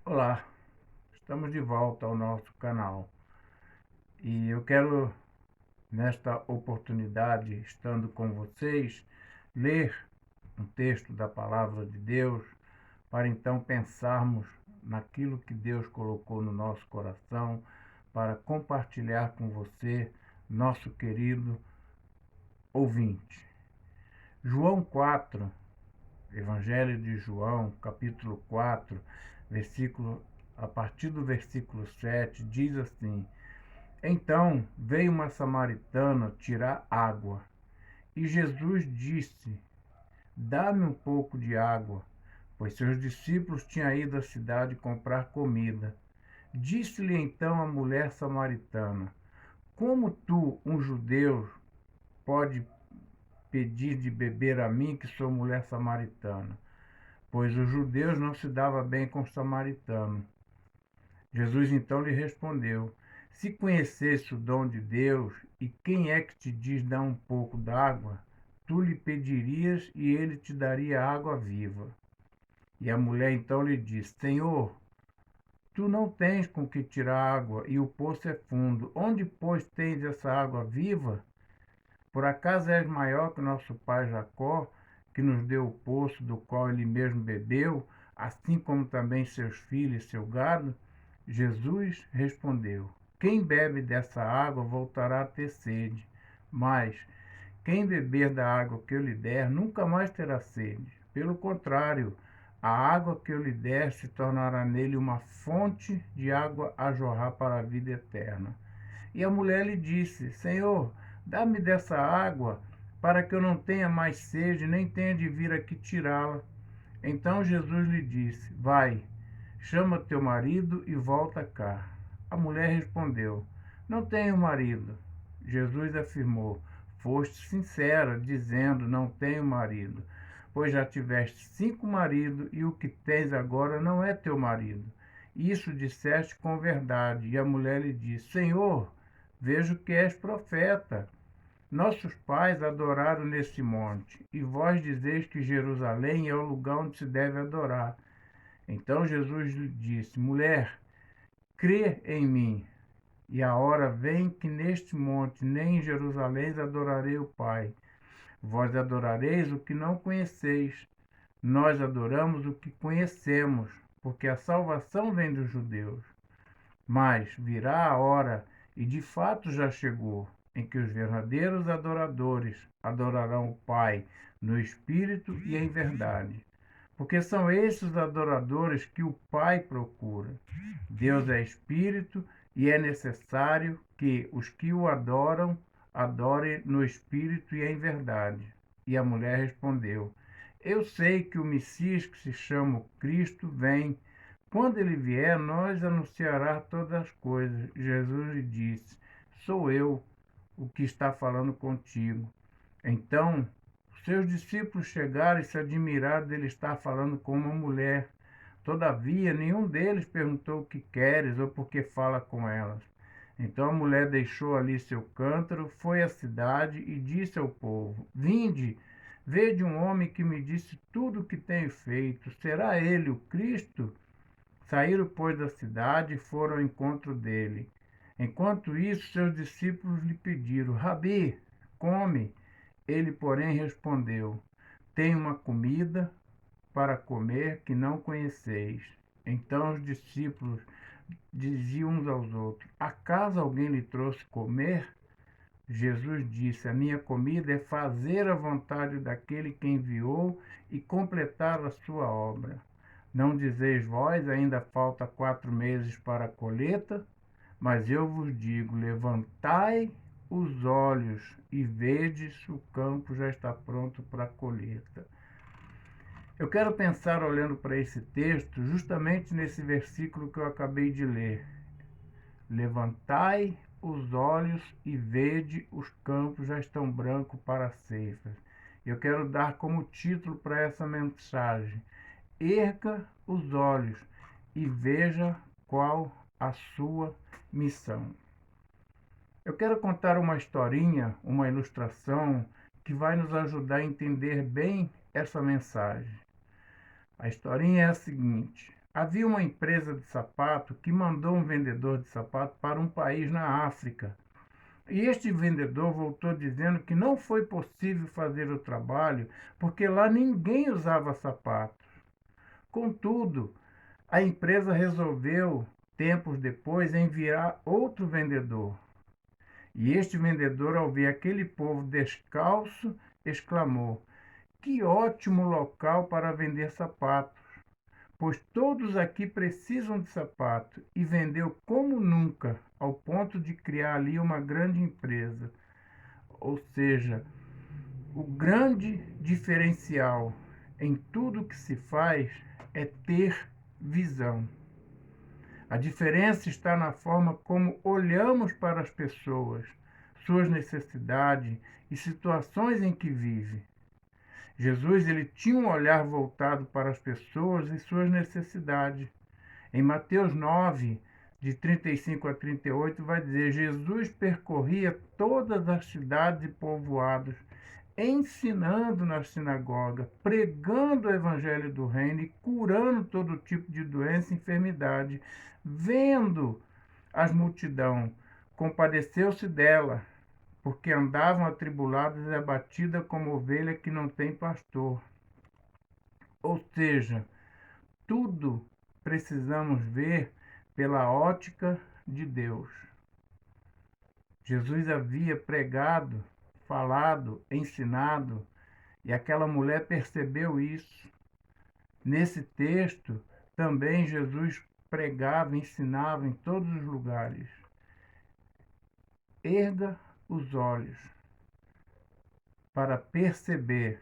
Olá, estamos de volta ao nosso canal e eu quero, nesta oportunidade, estando com vocês, ler um texto da Palavra de Deus para então pensarmos naquilo que Deus colocou no nosso coração para compartilhar com você, nosso querido ouvinte. João 4, Evangelho de João, capítulo 4, a partir do versículo 7, diz assim: Então veio uma samaritana tirar água, e Jesus disse: Dá-me um pouco de água, pois seus discípulos tinham ido à cidade comprar comida. Disse-lhe então a mulher samaritana: Como tu, um judeu, pode pedir de beber a mim, que sou mulher samaritana? Pois os judeus não se davam bem com os samaritanos. Jesus então lhe respondeu: Se conhecesse o dom de Deus e quem é que te diz dar um pouco d'água, tu lhe pedirias e ele te daria água viva. E a mulher então lhe disse: Senhor, tu não tens com que tirar água e o poço é fundo. Onde, pois, tens essa água viva? Por acaso és maior que nosso pai Jacó, que nos deu o poço do qual ele mesmo bebeu, assim como também seus filhos e seu gado? Jesus respondeu: Quem bebe dessa água voltará a ter sede, mas quem beber da água que eu lhe der nunca mais terá sede. Pelo contrário, a água que eu lhe der se tornará nele uma fonte de água a jorrar para a vida eterna. E a mulher lhe disse: Senhor, dá-me dessa água, para que eu não tenha mais sede, nem tenha de vir aqui tirá-la. Então Jesus lhe disse: Vai, chama teu marido e volta cá. A mulher respondeu: Não tenho marido. Jesus afirmou: Foste sincera, dizendo: Não tenho marido. Pois já tiveste 5 maridos e o que tens agora não é teu marido. Isso disseste com verdade. E a mulher lhe disse: Senhor, vejo que és profeta. Nossos pais adoraram nesse monte, e vós dizeis que Jerusalém é o lugar onde se deve adorar. Então Jesus lhe disse: Mulher, crê em mim, e a hora vem que neste monte nem em Jerusalém adorarei o Pai. Vós adorareis o que não conheceis. Nós adoramos o que conhecemos, porque a salvação vem dos judeus. Mas virá a hora, e de fato já chegou, em que os verdadeiros adoradores adorarão o Pai no Espírito e em verdade. Porque são esses os adoradores que o Pai procura. Deus é Espírito e é necessário que os que o adoram adorem no Espírito e em verdade. E a mulher respondeu: Eu sei que o Messias, que se chama Cristo, vem. Quando ele vier, nós anunciará todas as coisas. Jesus lhe disse: Sou eu o que está falando contigo. Então, seus discípulos chegaram e se admiraram dele estar falando com uma mulher. Todavia, nenhum deles perguntou o que queres ou por que fala com elas. Então a mulher deixou ali seu cântaro, foi à cidade e disse ao povo: Vinde, vede um homem que me disse tudo o que tenho feito. Será ele o Cristo? Saíram, pois, da cidade e foram ao encontro dele. Enquanto isso, seus discípulos lhe pediram: Rabi, come. Ele, porém, respondeu: Tenho uma comida para comer que não conheceis. Então os discípulos diziam uns aos outros: Acaso alguém lhe trouxe comer? Jesus disse: A minha comida é fazer a vontade daquele que enviou e completar a sua obra. Não dizeis vós, ainda falta 4 meses para a colheita? Mas eu vos digo: levantai os olhos e vedes, o campo já está pronto para a colheita. Eu quero pensar, olhando para esse texto, justamente nesse versículo que eu acabei de ler. Levantai os olhos e vede, os campos já estão brancos para a ceifa. Eu quero dar como título para essa mensagem: Erga os olhos e veja qual a sua missão. Eu quero contar uma historinha, uma ilustração que vai nos ajudar a entender bem essa mensagem. A historinha é a seguinte: Havia uma empresa de sapato que mandou um vendedor de sapato para um país na África. E este vendedor voltou dizendo que não foi possível fazer o trabalho porque lá ninguém usava sapato. Contudo, a empresa resolveu, tempos depois, enviar outro vendedor. E este vendedor, ao ver aquele povo descalço, exclamou: Que ótimo local para vender sapatos, pois todos aqui precisam de sapato. E vendeu como nunca, ao ponto de criar ali uma grande empresa. Ou seja, o grande diferencial em tudo que se faz é ter visão. A diferença está na forma como olhamos para as pessoas, suas necessidades e situações em que vive. Jesus ele tinha um olhar voltado para as pessoas e suas necessidades. Em Mateus 9, de 35 a 38, vai dizer: Jesus percorria todas as cidades e povoados, ensinando na sinagoga, pregando o evangelho do reino e curando todo tipo de doença e enfermidade. Vendo as multidões, compadeceu-se dela, porque andavam atribuladas e abatidas como ovelha que não tem pastor. Ou seja, tudo precisamos ver pela ótica de Deus. Jesus havia pregado, falado, ensinado, e aquela mulher percebeu isso. Nesse texto, também Jesus pregava, ensinava em todos os lugares. Erga os olhos para perceber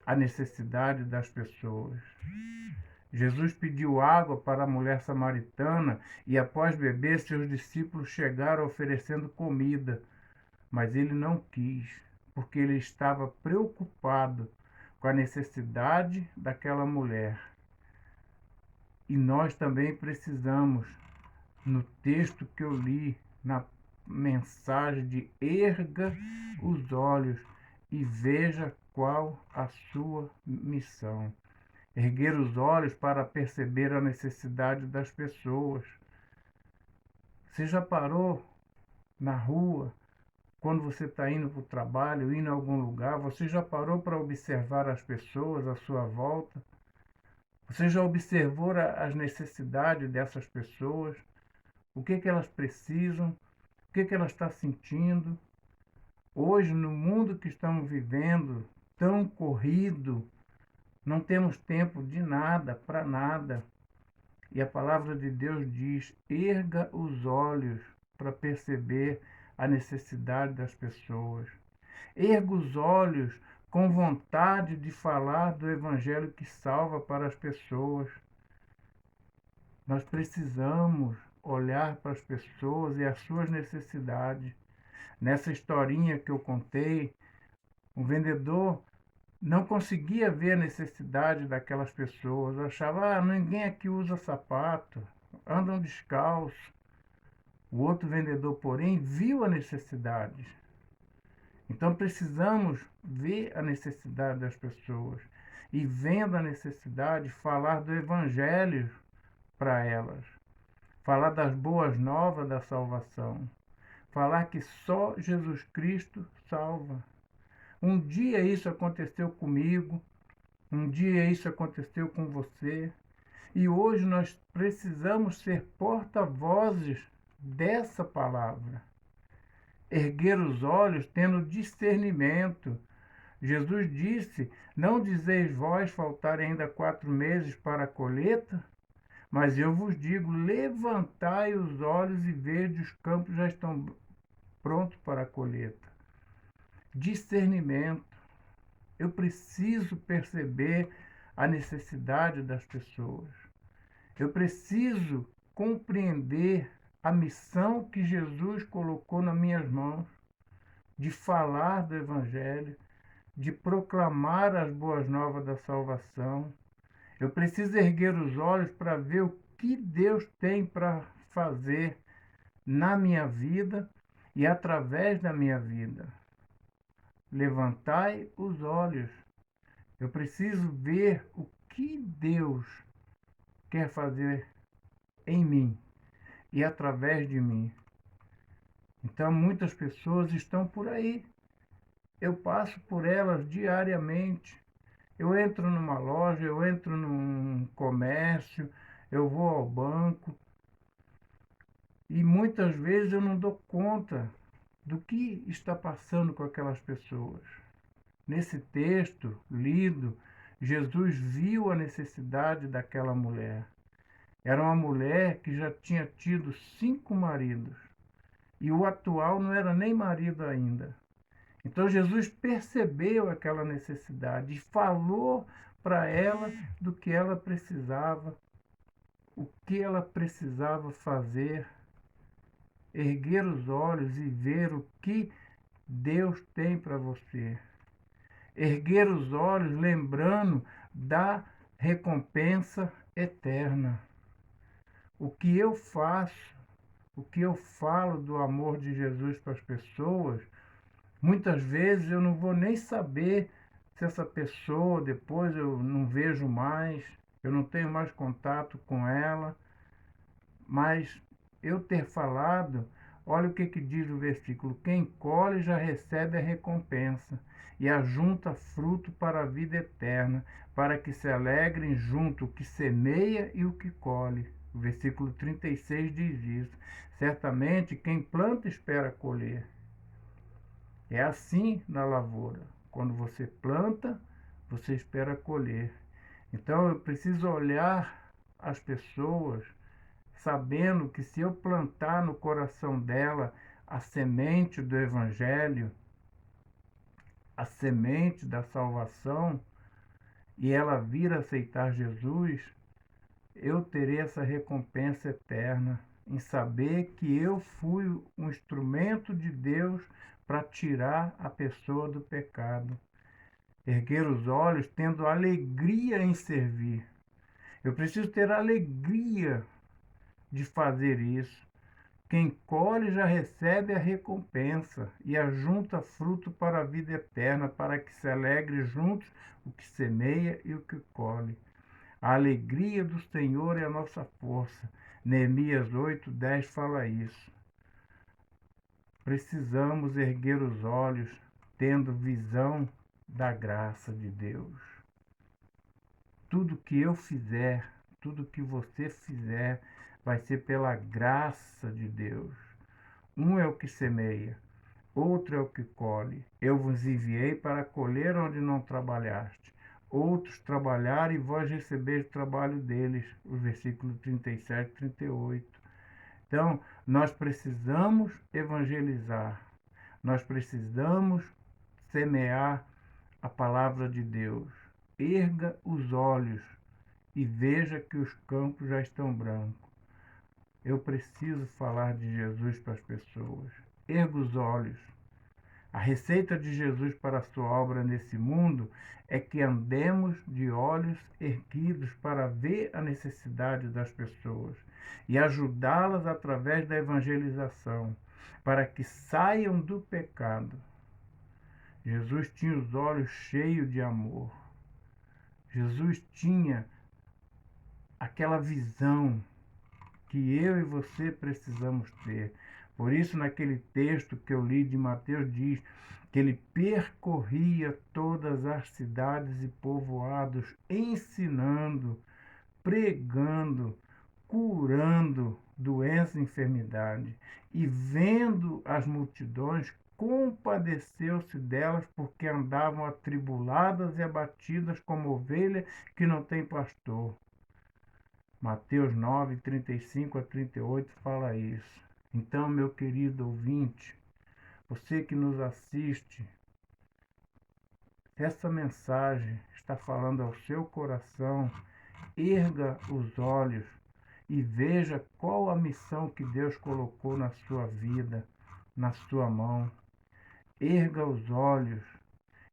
a necessidade das pessoas. Jesus pediu água para a mulher samaritana e, após beber, seus discípulos chegaram oferecendo comida, mas ele não quis, porque ele estava preocupado com a necessidade daquela mulher. E nós também precisamos, no texto que eu li, na mensagem de erga os olhos e veja qual a sua missão. Erguer os olhos para perceber a necessidade das pessoas. Você já parou na rua, quando você está indo para o trabalho, indo a algum lugar, você já parou para observar as pessoas à sua volta? Você já observou as necessidades dessas pessoas? O que elas precisam? O que elas estão sentindo? Hoje, no mundo que estamos vivendo, tão corrido, não temos tempo de nada, para nada. E a palavra de Deus diz: erga os olhos para perceber a necessidade das pessoas. Erga os olhos com vontade de falar do evangelho que salva para as pessoas. Nós precisamos olhar para as pessoas e as suas necessidades. Nessa historinha que eu contei, o vendedor não conseguia ver a necessidade daquelas pessoas. Achava, ninguém aqui usa sapato, andam descalços. O outro vendedor, porém, viu a necessidade. Então precisamos ver a necessidade das pessoas e, vendo a necessidade, falar do evangelho para elas. Falar das boas novas da salvação. Falar que só Jesus Cristo salva. Um dia isso aconteceu comigo, um dia isso aconteceu com você, e hoje nós precisamos ser porta-vozes dessa palavra. Erguer os olhos tendo discernimento. Jesus disse: Não dizeis vós faltar ainda 4 meses para a colheita? Mas eu vos digo: levantai os olhos e vede, os campos já estão prontos para a colheita. Discernimento. Eu preciso perceber a necessidade das pessoas. Eu preciso compreender a missão que Jesus colocou nas minhas mãos, de falar do Evangelho, de proclamar as boas novas da salvação. Eu preciso erguer os olhos para ver o que Deus tem para fazer na minha vida e através da minha vida. Levantai os olhos. Eu preciso ver o que Deus quer fazer em mim e através de mim. Então, muitas pessoas estão por aí. Eu passo por elas diariamente. Eu entro numa loja, eu entro num comércio, eu vou ao banco e muitas vezes eu não dou conta do que está passando com aquelas pessoas. Nesse texto lido, Jesus viu a necessidade daquela mulher. Era uma mulher que já tinha tido 5 maridos e o atual não era nem marido ainda. Então Jesus percebeu aquela necessidade e falou para ela do que ela precisava, o que ela precisava fazer, erguer os olhos e ver o que Deus tem para você. Erguer os olhos lembrando da recompensa eterna. O que eu faço, o que eu falo do amor de Jesus para as pessoas, muitas vezes eu não vou nem saber se essa pessoa depois eu não vejo mais, eu não tenho mais contato com ela, mas eu ter falado, olha o que diz o versículo: quem colhe já recebe a recompensa e ajunta fruto para a vida eterna, para que se alegrem junto o que semeia e o que colhe. O versículo 36 diz isso. Certamente quem planta espera colher. É assim na lavoura. Quando você planta, você espera colher. Então eu preciso olhar as pessoas sabendo que se eu plantar no coração dela a semente do Evangelho, a semente da salvação, e ela vir a aceitar Jesus, eu terei essa recompensa eterna em saber que eu fui um instrumento de Deus para tirar a pessoa do pecado. Erguer os olhos tendo alegria em servir. Eu preciso ter alegria de fazer isso. Quem colhe já recebe a recompensa e ajunta fruto para a vida eterna, para que se alegre juntos o que semeia e o que colhe. A alegria do Senhor é a nossa força. Neemias 8:10 fala isso. Precisamos erguer os olhos, tendo visão da graça de Deus. Tudo que eu fizer, tudo que você fizer, vai ser pela graça de Deus. Um é o que semeia, outro é o que colhe. Eu vos enviei para colher onde não trabalhaste. Outros trabalharam e vós recebeis o trabalho deles. O versículo 37, 38. Então, nós precisamos evangelizar. Nós precisamos semear a palavra de Deus. Erga os olhos e veja que os campos já estão brancos. Eu preciso falar de Jesus para as pessoas. Erga os olhos. A receita de Jesus para a sua obra nesse mundo é que andemos de olhos erguidos para ver a necessidade das pessoas e ajudá-las através da evangelização, para que saiam do pecado. Jesus tinha os olhos cheios de amor. Jesus tinha aquela visão que eu e você precisamos ter. Por isso, naquele texto que eu li de Mateus, diz que ele percorria todas as cidades e povoados, ensinando, pregando, curando doença e enfermidade. E vendo as multidões, compadeceu-se delas, porque andavam atribuladas e abatidas como ovelha que não tem pastor. Mateus 9, 35 a 38 fala isso. Então, meu querido ouvinte, você que nos assiste, essa mensagem está falando ao seu coração, erga os olhos e veja qual a missão que Deus colocou na sua vida, na sua mão. Erga os olhos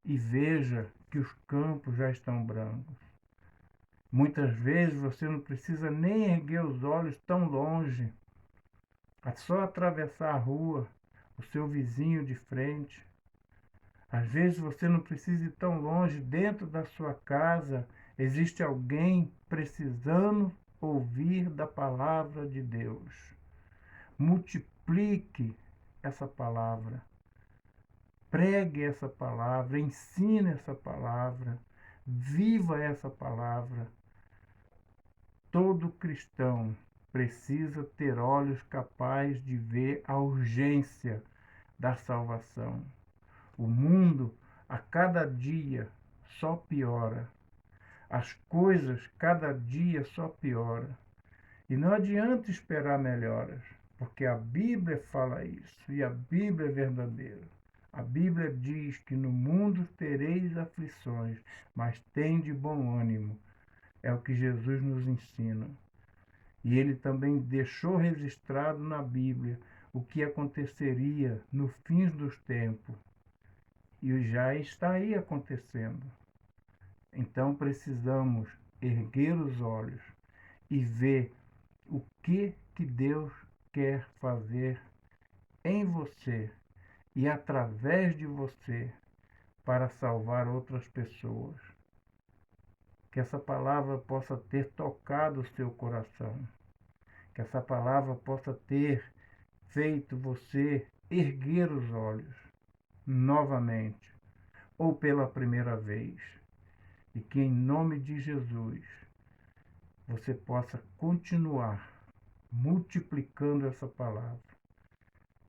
e veja que os campos já estão brancos. Muitas vezes você não precisa nem erguer os olhos tão longe. É só atravessar a rua, o seu vizinho de frente. Às vezes você não precisa ir tão longe, dentro da sua casa existe alguém precisando ouvir da palavra de Deus. Multiplique essa palavra, pregue essa palavra, ensine essa palavra, viva essa palavra. Todo cristão precisa ter olhos capazes de ver a urgência da salvação. O mundo, a cada dia, só piora. As coisas, cada dia, só pioram. E não adianta esperar melhoras, porque a Bíblia fala isso, e a Bíblia é verdadeira. A Bíblia diz que no mundo tereis aflições, mas tende bom ânimo. É o que Jesus nos ensina. E ele também deixou registrado na Bíblia o que aconteceria no fim dos tempos. E já está aí acontecendo. Então precisamos erguer os olhos e ver o que Deus quer fazer em você e através de você para salvar outras pessoas. Que essa palavra possa ter tocado o seu coração. Que essa palavra possa ter feito você erguer os olhos novamente ou pela primeira vez. E que em nome de Jesus você possa continuar multiplicando essa palavra.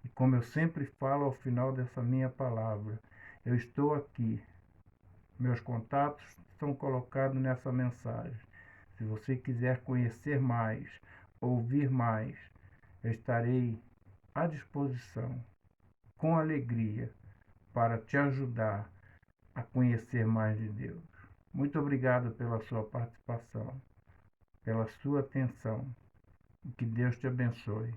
E como eu sempre falo ao final dessa minha palavra, eu estou aqui. Meus contatos estão colocados nessa mensagem. Se você quiser conhecer mais, ouvir mais, eu estarei à disposição, com alegria, para te ajudar a conhecer mais de Deus. Muito obrigado pela sua participação, pela sua atenção. E que Deus te abençoe.